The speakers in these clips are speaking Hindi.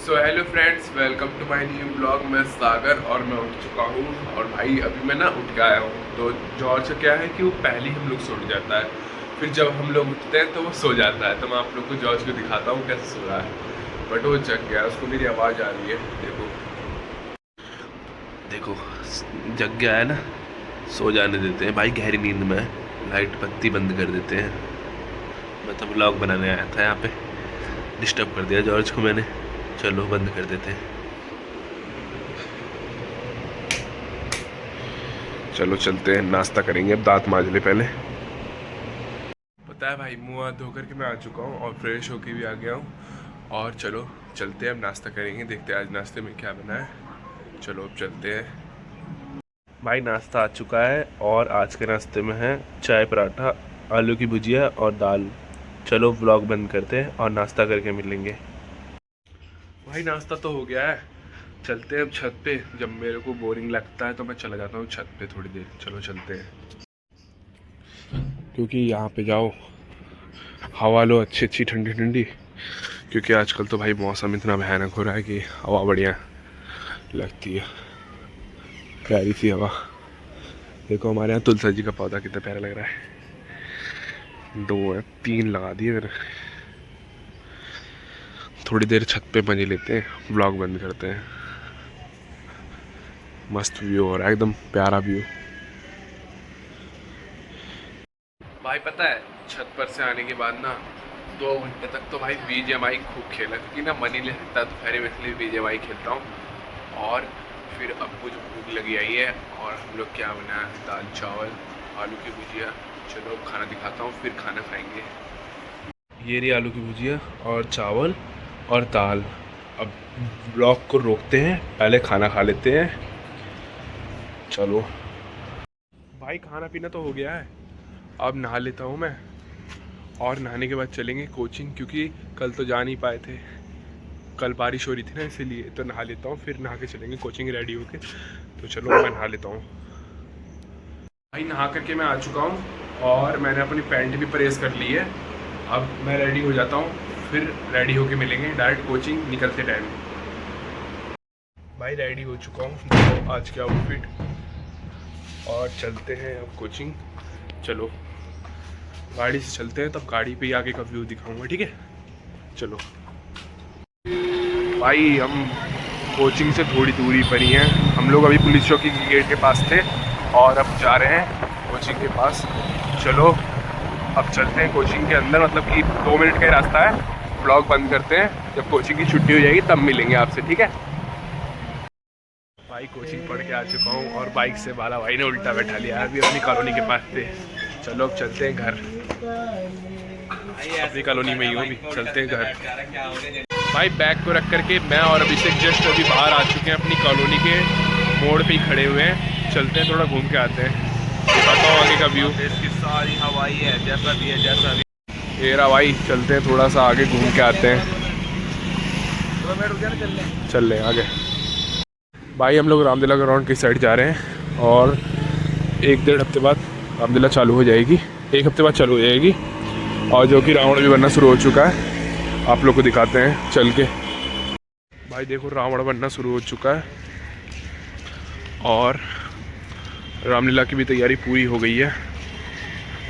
So hello friends, welcome to my new blog. मैं सागर और मैं उठ चुका हूँ। और भाई अभी मैं ना उठ के आया हूँ। तो जॉर्ज क्या है कि वो पहले ही हम लोग सो जाता है, फिर जब हम लोग उठते हैं तो वो सो जाता है। तो मैं आप लोग को जॉर्ज को दिखाता हूँ कैसे सो रहा है। बट वो जग गया, उसको मेरी आवाज़ आ रही है। देखो देखो जग गया है ना। सो जाने देते हैं भाई, गहरी नींद में। लाइट बत्ती बंद कर देते हैं। मैं तो ब्लॉग बनाने आया था, यहाँ पे डिस्टर्ब कर दिया जॉर्ज को मैंने। चलो बंद कर देते हैं। चलो चलते हैं, नाश्ता करेंगे। अब दांत मांज ले पहले। पता है भाई, मुँह हाथ धो करके मैं आ चुका हूँ और फ्रेश होके भी आ गया हूँ। और चलो चलते हैं, अब नाश्ता करेंगे। देखते हैं आज नाश्ते में क्या बना है। चलो अब चलते हैं। भाई नाश्ता आ चुका है और आज के नाश्ते में है चाय पराठा, आलू की भुजिया और दाल। चलो व्लॉग बंद करते हैं और नाश्ता करके मिलेंगे। भाई नाश्ता तो हो गया है, चलते हैं अब छत पे। जब मेरे को बोरिंग लगता है तो मैं चला जाता हूँ छत पे थोड़ी देर। चलो चलते हैं, क्योंकि यहाँ पे जाओ हवा लो अच्छी अच्छी ठंडी ठंडी। क्योंकि आजकल तो भाई मौसम इतना भयानक हो रहा है कि हवा बढ़िया लगती है, प्यारी सी हवा। देखो हमारे यहाँ तुलसी जी का पौधा कितना प्यारा लग रहा है। 2 है, 3 लगा दिए मैंने। थोड़ी देर छत पे मजे लेते हैं, व्लॉग बंद करते हैं। मस्त व्यू हो रहा है, एकदम प्यारा व्यू। भाई पता है, छत पर से आने के बाद ना 2 घंटे तक तो भाई BGMI खूब खेला, क्योंकि ना मन ही नहीं लगता। दोपहर में इसलिए BGMI खेलता हूँ। और फिर अब मुझे भूख लगी आई है और हम लोग क्या बनाया है, दाल चावल आलू की भुजिया। चलो खाना दिखाता हूँ, फिर खाना खाएंगे। ये रही आलू की भुजिया और चावल और दाल। अब ब्लॉग को रोकते हैं, पहले खाना खा लेते हैं। चलो भाई खाना पीना तो हो गया है, अब नहा लेता हूँ मैं। और नहाने के बाद चलेंगे कोचिंग, क्योंकि कल तो जा नहीं पाए थे। कल बारिश हो रही थी ना, इसीलिए। तो नहा लेता हूँ, फिर नहा के चलेंगे कोचिंग रेडी होके। तो चलो मैं नहा लेता हूँ। भाई नहा करके मैं आ चुका हूँ और मैंने अपनी पैंट भी प्रेस कर ली है। अब मैं रेडी हो जाता हूँ, फिर रेडी होके मिलेंगे डायरेक्ट कोचिंग निकलते टाइम। भाई रेडी हो चुका हूँ, तो आज के आउटफिट। और चलते हैं अब कोचिंग। चलो गाड़ी से चलते हैं, तब गाड़ी पे ही आगे का व्यू दिखाऊंगा, ठीक है। चलो भाई हम कोचिंग से थोड़ी दूरी पर ही हैं। हम लोग अभी पुलिस चौकी के गेट के पास थे और अब जा रहे हैं कोचिंग के पास। चलो अब चलते हैं कोचिंग के अंदर, मतलब कि 2 मिनट का ही रास्ता है। ब्लॉग बंद करते हैं, जब कोचिंग की छुट्टी हो जाएगी तब मिलेंगे आपसे, ठीक है। भाई कोचिंग पढ़ के आ चुका हूँ और बाइक से बाला भाई ने उल्टा बैठा लिया। अभी अपनी कॉलोनी के पास थे। चलो अब चलते हैं घर। अपनी कॉलोनी में ही हूँ, अभी चलते हैं घर। भाई बैग को रख करके मैं और अभिषेक जस्ट अभी बाहर आ चुके हैं, अपनी कॉलोनी के मोड़ पे ही खड़े हुए हैं। चलते हैं, थोड़ा घूम के आते हैं, दिखाता हूँ आगे का व्यू। इसकी सारी हवाई है, जैसा भी है जैसा भी। हेरा भाई चलते हैं, थोड़ा सा आगे घूम के आते हैं। चल लें आगे। भाई हम लोग रामलीला ग्राउंड की साइड जा रहे हैं और 1-1.5 हफ्ते बाद रामलीला चालू हो जाएगी। 1 हफ्ते बाद चालू हो जाएगी। और जो कि रावण भी बनना शुरू हो चुका है, आप लोग को दिखाते हैं चल के। भाई देखो रावण बनना शुरू हो चुका है और रामलीला की भी तैयारी पूरी हो गई है।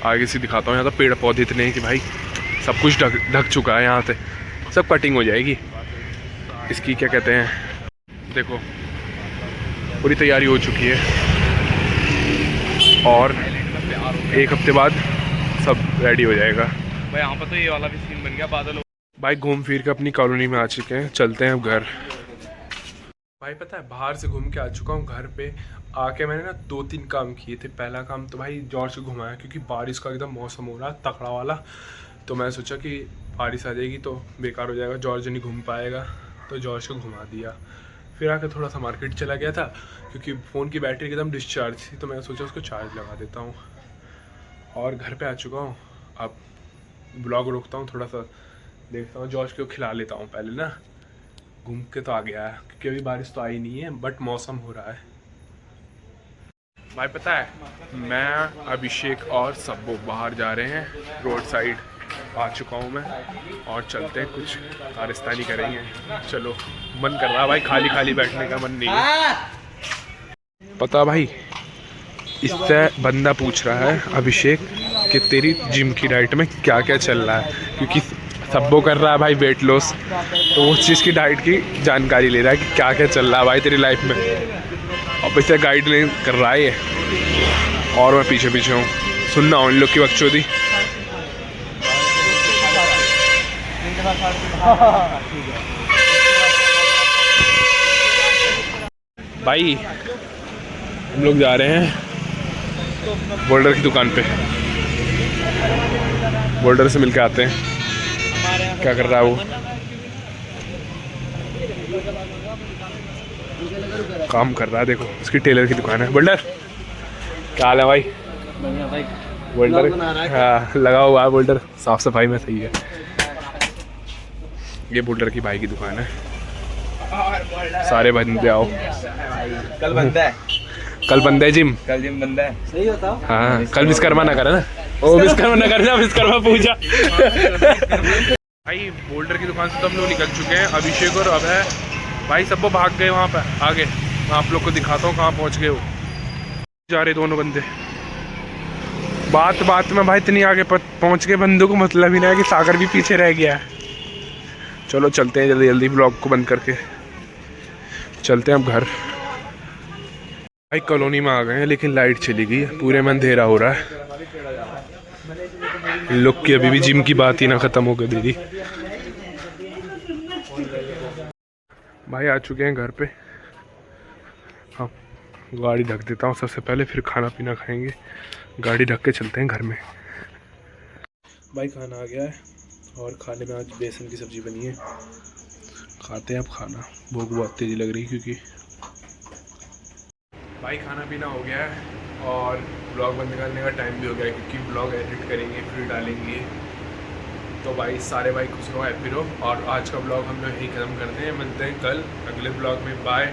आगे से दिखाता हूँ। यहाँ तो पेड़ पौधे इतने हैं कि भाई सब कुछ ढक चुका है। यहाँ से सब कटिंग हो जाएगी। इसकी क्या कहते हैं, देखो पूरी तैयारी हो चुकी है और 1 हफ्ते बाद सब रेडी हो जाएगा। भाई यहाँ पर तो ये वाला भी सीन बन गया, बादल। भाई घूम फिर के अपनी कॉलोनी में आ चुके हैं, चलते हैं अब घर। भाई पता है बाहर से घूम के आ चुका हूँ। घर पे आके मैंने ना 2-3 काम किए थे। पहला काम तो भाई जॉर्ज को घुमाया, क्योंकि बारिश का एकदम मौसम हो रहा है तकड़ा वाला। तो मैं सोचा कि बारिश आ जाएगी तो बेकार हो जाएगा, जॉर्ज नहीं घूम पाएगा। तो जॉर्ज को घुमा दिया। फिर आके थोड़ा सा मार्केट चला गया था, क्योंकि फ़ोन की बैटरी एकदम डिस्चार्ज थी। तो मैं सोचा उसको चार्ज लगा देता हूँ। और घर पे आ चुका हूँ। अब ब्लॉग रोकता हूँ, थोड़ा सा देखता हूँ, जॉर्ज को खिला लेता हूँ पहले ना। घूम के तो आ गया है, क्योंकि अभी बारिश तो आई नहीं है, बट मौसम हो रहा है। भाई पता है मैं अभिषेक और सब्बू बाहर जा रहे हैं रोड साइड। आ चुका हूँ मैं और चलते हैं कुछ कारस्तानी करेंगे। चलो, मन कर रहा है भाई, खाली खाली बैठने का मन नहीं है। पता भाई, इससे बंदा पूछ रहा है अभिषेक कि तेरी जिम की डाइट में क्या क्या चल रहा है, क्योंकि सबको कर रहा है भाई वेट लॉस, तो उस चीज़ की डाइट की जानकारी ले रहा है कि क्या क्या चल रहा है भाई तेरी लाइफ में। अब इसे गाइड नहीं कर रहा है ये, और मैं पीछे पीछे हूँ, सुनना उन लोग की बकचोदी। भाई हम लोग जा रहे हैं बोल्डर की दुकान पे, बोल्डर से मिलके आते हैं क्या कर रहा है वो। काम कर रहा है, देखो उसकी टेलर की दुकान है। बोल्डर क्या हाल है भाई? बोल्डर हाँ लगा हुआ है, बोल्डर साफ सफाई में सही है। ये बोल्डर की भाई की दुकान है, सारे बंदे आओ। कल बनता है, कल बंद है जिम, कल जिम बंदा है। सही होता है। हाँ कल विश्वकर्मा ना करे ना, ओ विश्वकर्मा ना करना, विश्वकर्मा पूजा। भाई बोल्डर की दुकान से तो हम लोग निकल चुके हैं, अभिषेक और अभय भाई सबको भाग गए वहाँ पर आगे। मैं आप लोग को दिखाता हूँ कहाँ पहुँच गए वो, जा रहे दोनों बंदे। बात बात में भाई इतनी आगे पहुँच गए बंदों को मतलब ही नहीं है कि सागर भी पीछे रह गया है। चलो चलते हैं जल्दी जल्दी, ब्लॉग को बंद करके चलते हैं अब घर। भाई कॉलोनी में आ गए हैं, लेकिन लाइट चली गई है, पूरे में अंधेरा हो रहा है। इन लोग की अभी भी जिम की बात ही ना ख़त्म हो गई दीदी। भाई आ चुके हैं घर पे, हाँ गाड़ी ढक देता हूँ सबसे पहले, फिर खाना पीना खाएंगे। गाड़ी ढक के चलते हैं घर में। भाई खाना आ गया है और खाने में आज बेसन की सब्ज़ी बनी है, खाते हैं अब खाना। भूख बहुत तेज़ी लग रही है क्योंकि भाई खाना पीना हो गया है और ब्लॉग बंद करने का टाइम भी हो गया है, क्योंकि ब्लॉग एडिट करेंगे फिर डालेंगे। तो भाई सारे भाई खुश रहो, हैप्पी रहो, और आज का ब्लॉग हम लोग यहीं ख़त्म करते हैं। मिलते हैं कल अगले ब्लॉग में, बाय।